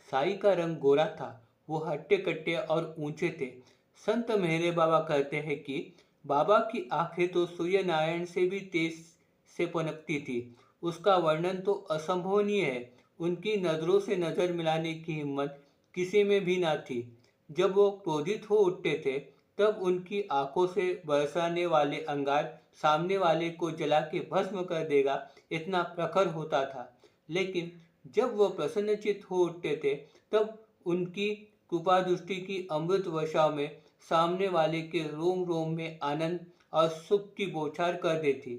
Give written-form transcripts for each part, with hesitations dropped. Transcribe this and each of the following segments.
साई का रंग गोरा था। वो हट्टे कट्टे और ऊंचे थे। संत मेहरे बाबा कहते हैं कि बाबा की आंखें तो सूर्य नारायण से भी तेज से पनपती थी। उसका वर्णन तो असंभवनीय है। उनकी नजरों से नजर मिलाने की हिम्मत किसी में भी ना थी। जब वो क्रोधित हो उठते थे तब उनकी आंखों से बरसाने वाले अंगार सामने वाले को जला के भस्म कर देगा, इतना प्रखर होता था। लेकिन जब वह प्रसन्नचित्त हो उठते थे तब उनकी कृपा दृष्टि की अमृत वर्षा में सामने वाले के रोम रोम में आनंद और सुख की बौछार कर देती।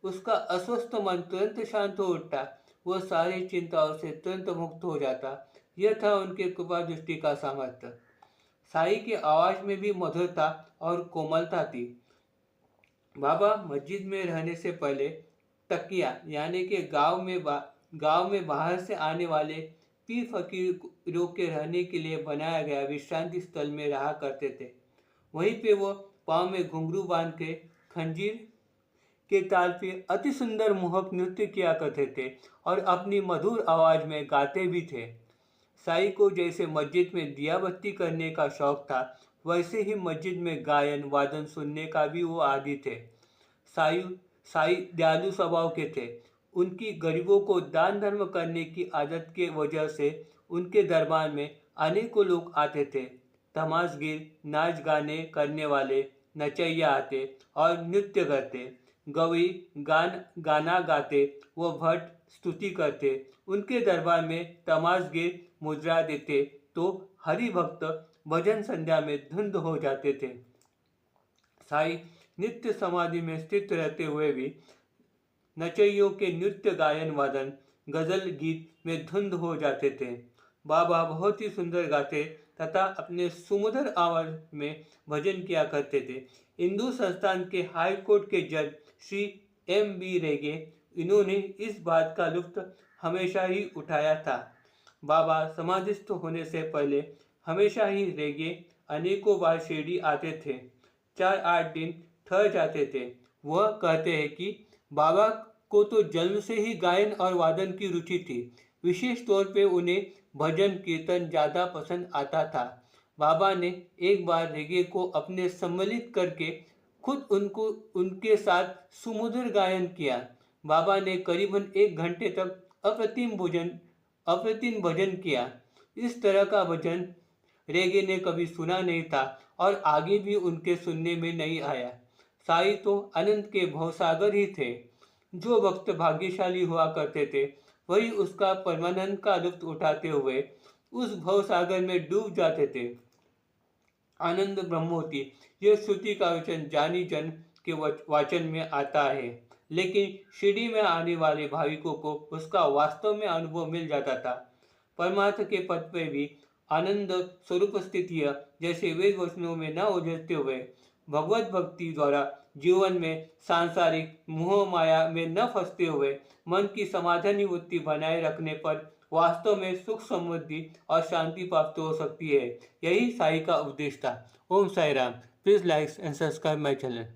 उसका अस्वस्थ मन तुरंत शांत हो उठता। वह सारी चिंताओं से तुरंत मुक्त हो जाता। यह था उनके कृपा दृष्टि का सामर्थ्य। साई की आवाज में भी मधुरता और कोमलता थी। बाबा मस्जिद में रहने से पहले तकिया यानी कि गांव में बाहर से आने वाले पीर फकीरों के रहने के लिए बनाया गया विश्रांति स्थल में रहा करते थे। वहीं पे वो पाँव में घुंघरू बांध के खंजीर के ताल पे अति सुंदर मोहक नृत्य किया करते थे और अपनी मधुर आवाज में गाते भी थे। साई को जैसे मस्जिद में दिया बत्ती करने का शौक था, वैसे ही मस्जिद में गायन वादन सुनने का भी वो आदी थे। साई साई दयालु स्वभाव के थे। उनकी गरीबों को दान धर्म करने की आदत के वजह से उनके दरबार में अनेकों लोग आते थे। तमाशगीर, नाच गाने करने वाले, नचैया आते और नृत्य करते, गवई गाना गाते, वो भट्ट स्तुति करते। उनके दरबार में तमाशगीर मुद्रा देते तो हरि भक्त भजन संध्या में धुंध हो जाते थे। साई नित्य समाधि में स्थित रहते हुए भी नचैयों के नृत्य गायन वादन गजल गीत में धुंध हो जाते थे। बाबा बहुत ही सुंदर गाते तथा अपने सुमधुर आवाज में भजन किया करते थे। हिंदू संस्थान के हाई कोर्ट के जज श्री M.B. रेगे, इन्होंने इस बात का लुत्फ हमेशा ही उठाया था। बाबा समाधिस्थ होने से पहले हमेशा ही रेगे अनेकों बार शिरडी आते थे। 4-8 दिन ठहर जाते थे। वह कहते हैं कि बाबा को तो जन्म से ही गायन और वादन की रुचि थी। विशेष तौर पे उन्हें भजन कीर्तन ज़्यादा पसंद आता था। बाबा ने एक बार रेगे को अपने सम्मिलित करके खुद उनके साथ सुमधुर गायन किया। बाबा ने करीबन 1 घंटे तक अप्रतिम भजन किया। इस तरह का भजन रेगे ने कभी सुना नहीं था और आगे भी उनके सुनने में नहीं आया। साई तो अनंत के भवसागर ही थे। जो भक्त भाग्यशाली हुआ करते थे वही उसका परमानंद का लुत्फ उठाते हुए उस भवसागर में डूब जाते थे। आनंद ब्रह्मोति यह श्रुति का वचन जानी जन के वाचन में आता है, लेकिन शिरडी में आने वाले भाविकों को उसका वास्तव में अनुभव मिल जाता था। परमार्थ के पद पर भी आनंद स्वरूप स्थितियाँ जैसे वेद वचनों में न उलझते हुए भगवत भक्ति द्वारा जीवन में सांसारिक मोह माया में न फंसते हुए मन की समाधानी वृत्ति बनाए रखने पर वास्तव में सुख समृद्धि और शांति प्राप्त हो सकती है। यही साई का उपदेश था। Om Sai Ram. Please like and subscribe my channel.